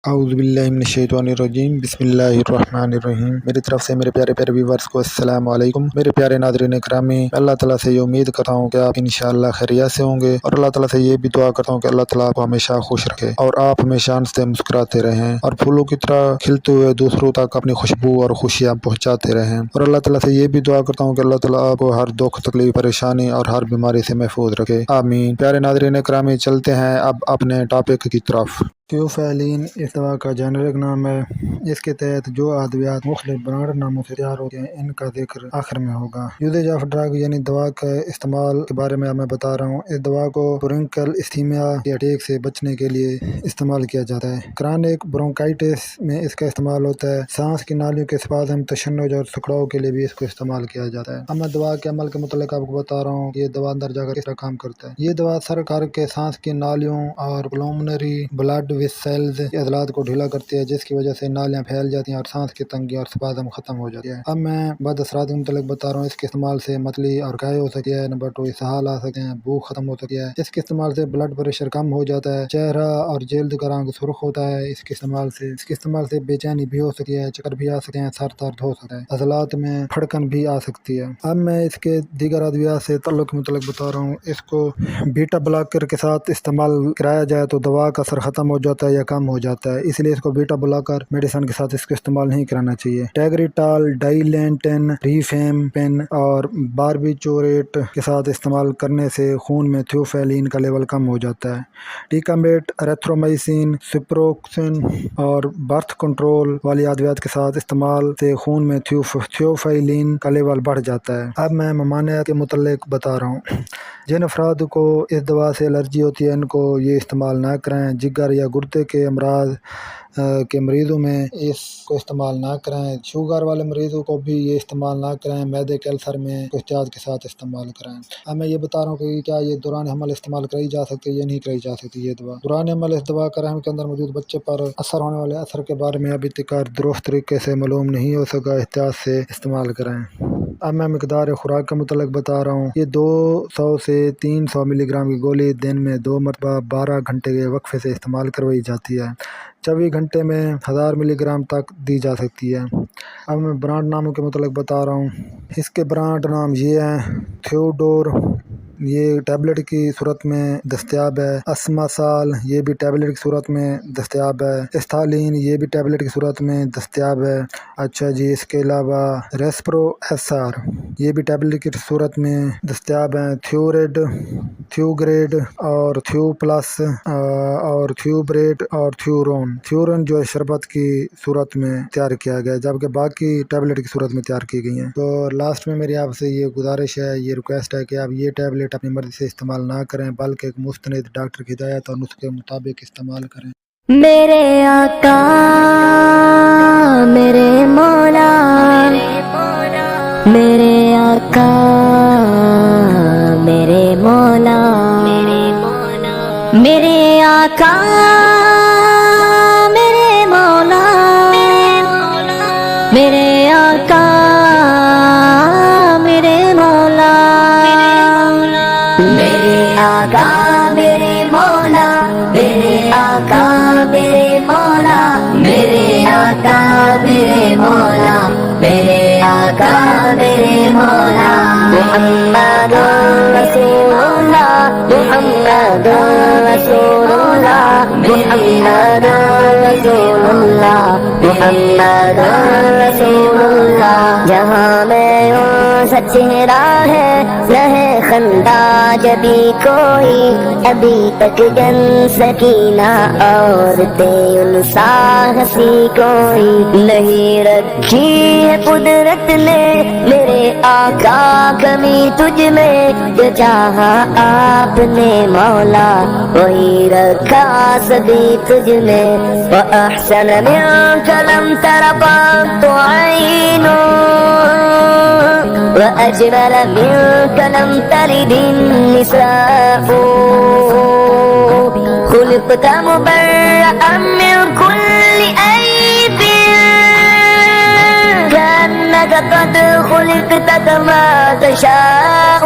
اعوذ باللہ من الشیطان الرجیم، بسم اللہ الرحمن الرحیم۔ میری طرف سے میرے پیارے پیارے ویورز کو السلام علیکم۔ میرے پیارے ناظرین اکرامی، اللہ تعالیٰ سے یہ امید کرتا ہوں کہ آپ انشاءاللہ خیریت سے ہوں گے، اور اللہ تعالیٰ سے یہ بھی دعا کرتا ہوں کہ اللہ تعالیٰ آپ کو ہمیشہ خوش رکھے اور آپ ہمیشہ سے مسکراتے رہیں اور پھولوں کی طرح کھلتے ہوئے دوسروں تک اپنی خوشبو اور خوشیاں پہنچاتے رہیں، اور اللہ تعالیٰ سے یہ بھی دعا کرتا ہوں کہ اللہ تعالیٰ آپ کو ہر دکھ تکلیف پریشانی اور ہر بیماری سے محفوظ رکھے، آمین۔ پیارے ناظرین اکرامی، چلتے ہیں اب اپنے ٹاپک کی طرف۔ تھیوفیلین اس دوا کا جنرک نام ہے۔ اس کے تحت جو ادویات مختلف برانڈ ناموں سے تیار ہوتے ہیں ان کا ذکر آخر میں ہوگا۔ یوزیج آف ڈرگ یعنی دوا کے استعمال کے بارے میں میں بتا رہا ہوں۔ اس دوا کو برونکل استھیمیا کے اٹیک سے بچنے کے لیے استعمال کیا جاتا ہے۔ کرانک برونکائٹس میں اس کا استعمال ہوتا ہے۔ سانس کی نالیوں کے اسپازم، تشنج اور سکڑاؤ کے لیے بھی اس کو استعمال کیا جاتا ہے۔ اب میں دوا کے عمل کے متعلق آپ کو بتا رہا ہوں کہ یہ دوا اندر جا کر کس طرح کام کرتا ہے۔ یہ دوا اثر کر کے سانس کی نالیوں اور پلمونری بلڈ ویسلز کے عضلات کو ڈھیلا کرتی ہے، جس کی وجہ سے نالیاں پھیل جاتی ہیں اور سانس کی تنگی اور اسپازم ختم ہو جاتی ہے۔ اب میں بعد اثرات کے متعلق بتا رہا ہوں۔ اس کے استعمال سے متلی اور قے ہو سکتی ہے۔ نمبر 2 اسہال آ سکتے ہیں، بھوک ختم ہو سکتی ہے۔ اس کے استعمال سے بلڈ پریشر کم ہو جاتا ہے، چہرہ اور جلد کا رنگ سرخ ہوتا ہے۔ اس کے استعمال سے بے چینی بھی ہو سکتی ہے، چکر بھی آ سکتے ہیں، سر درد ہو سکتا ہے، عضلات میں پھڑکن بھی آ سکتی ہے۔ اب میں اس کے دیگر ادویات سے تعلق کے متعلق بتا رہا ہوں۔ اس کو بیٹا بلاکر کے ساتھ استعمال کرایا جائے تو دوا کا اثر ختم ہو جاتا ہے یا کم ہو جاتا ہے، اس لیے اس کو بیٹا بلاکر میڈیسن کے ساتھ اس کو استعمال نہیں کرانا چاہیے۔ ٹیگریٹال، ڈائلینٹن، ریفیمپن اور باربیچوریٹ کے ساتھ استعمال کرنے سے خون میں تھیوفیلین کا لیول کم ہو جاتا ہے۔ ٹیکامیٹ، ایریتھرومائسین، سپروکسن اور برتھ کنٹرول والی ادویات کے ساتھ استعمال سے خون میں تھیوفیلین کا لیول بڑھ جاتا ہے۔ اب میں ممانعت کے متعلق بتا رہا ہوں۔ جن افراد کو اس دوا سے الرجی ہوتی ہے ان کو یہ استعمال نہ کریں۔ جگر یا گردے کے امراض کے مریضوں میں اس کو استعمال نہ کریں۔ شوگر والے مریضوں کو بھی یہ استعمال نہ کریں۔ معدے کے السر میں احتیاط کے ساتھ استعمال کریں۔ اب میں یہ بتا رہا ہوں کہ کیا یہ دوران حمل استعمال کرائی جا سکتی ہے یا نہیں کرائی جا سکتی یہ دوا۔ دوران حمل اس دوا کا رحم کے اندر موجود بچے پر اثر ہونے والے اثر کے بارے میں ابھی تک درست طریقے سے معلوم نہیں ہو سکا، احتیاط سے استعمال کریں۔ اب میں مقدار خوراک کے متعلق بتا رہا ہوں۔ یہ 200 سے 300 ملی گرام کی گولی دن میں 2 مرتبہ 12 گھنٹے کے وقفے سے استعمال کروائی جاتی ہے۔ 24 گھنٹے میں 1000 ملی گرام تک دی جا سکتی ہے۔ اب میں برانڈ ناموں کے متعلق بتا رہا ہوں۔ اس کے برانڈ نام یہ ہیں: تھیوڈور، یہ ٹیبلٹ کی صورت میں دستیاب ہے۔ اسماسال، یہ بھی ٹیبلٹ کی صورت میں دستیاب ہے۔ استالین، یہ بھی ٹیبلٹ کی صورت میں دستیاب ہے۔ اچھا جی، اس کے علاوہ ریسپرو ایس آر، یہ بھی ٹیبلٹ کی صورت میں دستیاب ہیں۔ تھیوریڈ، تھیوگریڈ اور تھیو پلس اور تھیوبریٹ اور تھیورون جو ہے شربت کی صورت میں تیار کیا گیا ہے، جبکہ باقی ٹیبلٹ کی صورت میں تیار کی گئی ہیں۔ تو لاسٹ میں میری آپ سے یہ گزارش ہے، یہ ریکویسٹ ہے کہ آپ یہ ٹیبلٹ اپنی مرضی سے استعمال نہ کریں، بلکہ ایک مستند ڈاکٹر کی ہدایت اور نسخے کے مطابق استعمال کریں۔ میرے آقا میرے مولا، میرے آقا میرے مولا، میرے آقا میرے مولا، میرے آقا میرے مولا، میرے آقا میرے مولا، میرے آقا میرے مولا، میرے آقا میرے مولا، میرے آقا میرے مولا، محمد رسول اللہ، محمد رسول اللہ، محمد رسول اللہ، محمد رسول اللہ۔ جہاں میں ہوں سچ چہرہ ہے، رہے خندہ جبھی کوئی، ابھی تک جن سکینہ عورتیں انسا ہنسی کوئی نہیں رکھی ہے قدرت نے، میرے آقا کمی تجھ میں، جو چاہا آپ نے مولا وہی رکھا سبھی تجھ میں۔ وَأَحْسَنَ مِنْكَ لَمْ تَرَ قَطُّ عَيْنٌ، وَأَجْمَلَ مِنْكَ لَمْ تَلِدِ النِّسَاءُ، خُلِقْتَ مُبَرَّأً مِنْ كُلِّ عَيْبٍ، كَأَنَّكَ قَدْ خُلِقْتَ كَمَا تَشَاءُ۔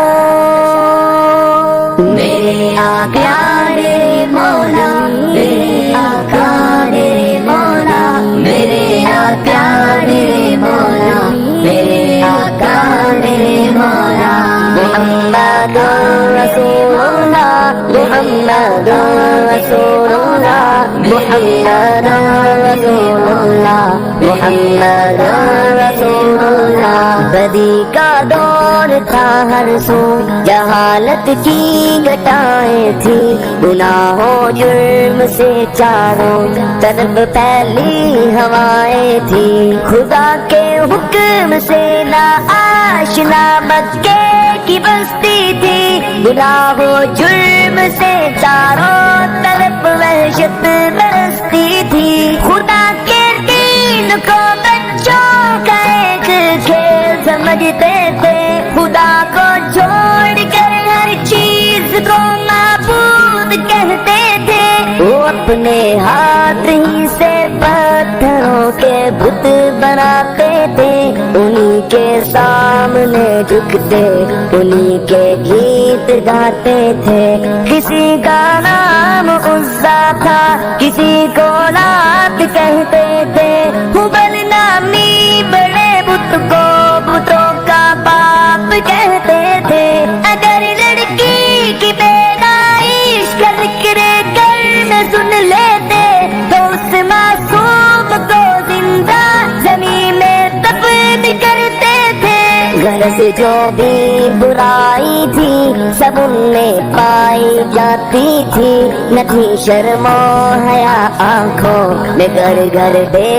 میرے آقا میرے مولا، میرے آقا میرے مولا، محمد رسول اللہ. بدی کا دور تھا ہر سو، جہالت کی گٹائیں تھی، گناہوں جرم سے چاروں طرف پھیلی ہوائیں تھی. خدا کے حکم سے نا آشنا مکے کی بستی تھی، گناہوں جرم سے چاروں طرف وحشت برستی تھی. خدا کے دین کو بچوں کا ایک کھیل سمجھتے تھے، خدا کو چھوڑ کر ہر چیز کو معبود کہتے تھے. وہ اپنے ہاتھ ہی سے پتھروں کے بت بناتے تھے، انہی کے سامنے جھکتے، انہی کے گیت گاتے تھے. کسی کا نام عزا تھا، کسی کو لات کہتے تھے. ہبل نامی بڑے بت کو بتوں کا باپ کہتے تھے. اگر لڑکی کی پیدائش کا ذکر کرنا سن لیتے تو اس معصوم کو زندہ زمین میں دفن کرتے تھے. گھر سے جو بھی برائی تھی سب ان میں پائی جاتی تھی، نہ تھی شرم و حیا آنکھوں میں، گھر گھر بے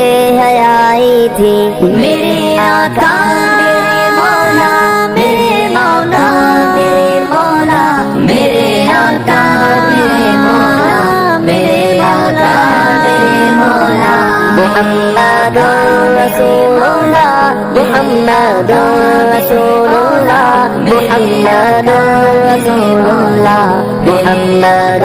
حیائی تھی. میرے آقا میرے مولا، میرے مولا میرے مولا، میرے آقا میرے مولا، میرے آقا میرے مولا. محمد رسول اللہ، محمد رسول اللہ، محمد رسول اللہ، محمد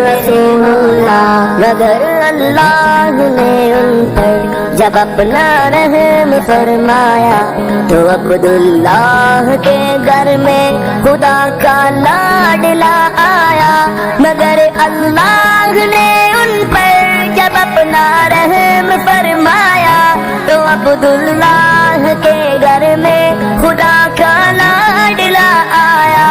رسول اللہ. مگر اللہ نے ان پر جب اپنا رحم فرمایا تو عبداللہ کے گھر میں خدا کا لاڈلا آیا. مگر اللہ نے ان پر جب اپنا رحم فرمایا تو عبداللہ کے گھر میں خدا کا لاڈلا آیا.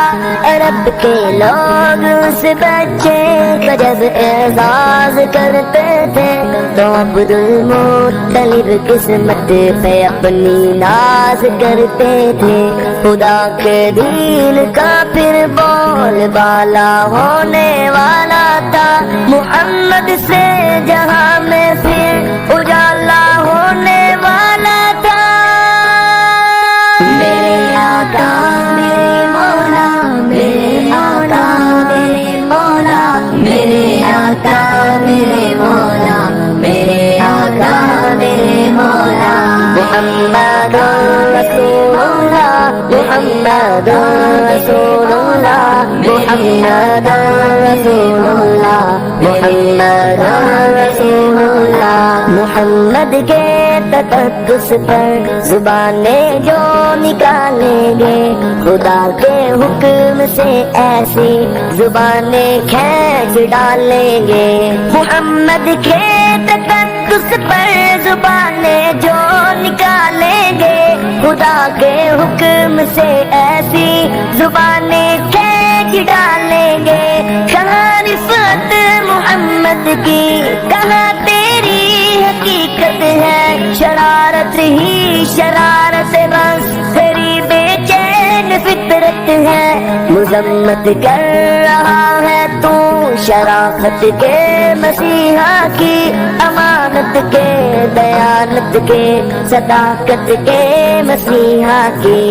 عرب کے لوگ اس بچے کا جب اعزاز کرتے تھے تو عبد المطلب قسمت پہ اپنی ناز کرتے تھے. خدا کے دین کا پھر بول بالا ہونے والا تھا، محمد سے جہاں میں پھر اجالا ہونے والا تھا. میرے آقا میرے مولا، میرے آقا میرے مولا، میرے آقا میرے مولا، میرے آقا میرے مولا. محمد رسول اللہ، محمد رسول اللہ، محمد رسول اللہ، محمد رسول اللہ. محمد کے تقدس پر زبانیں جو نکالیں گے، خدا کے حکم سے ایسی زبانیں کھینچ ڈالیں گے. محمد کے تقدس پر زبانیں جو نکالیں گے، خدا کے حکم سے ایسی زبانیں کھینچ ڈالیں گے. کہاں رفعت محمد کی، کہاں تیری حقیقت ہے، شرارت ہی شرارت بس تیری بے چین فطرت ہے. مذمت کر رہا ہے تو شرافت کے مسیحا کی، امانت کے دیانت کے صداقت کے مسیحا کی.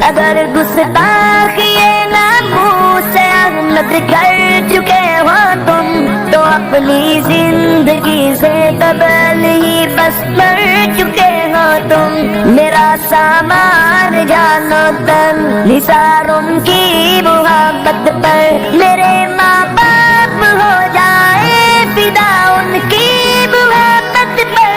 اگر گستاخی ناموس احمد کر چکے ہو تم تو اپنی زندگی سے قبل ہی بس مر چکے ہو تم. میرا سامان جانو تن نثار ان کی محبت پر، میرے ماں باپ ہو جائے فدا ان کی محبت پر.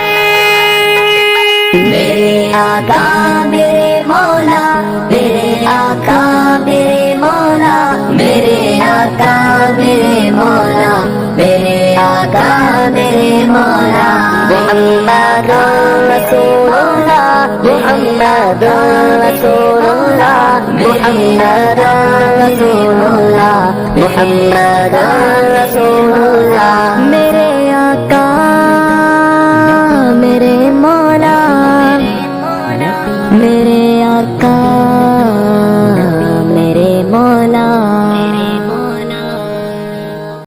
میرے آقا میرے مولا، میرے آقا میرے مولا، میرے آقا میرے مولا، میرے آقا میرے مولا. محمد رسول اللہ، محمد رسول اللہ، محمد رسول اللہ، محمد رسول اللہ. میرے آقا میرے مولا. میرے آقا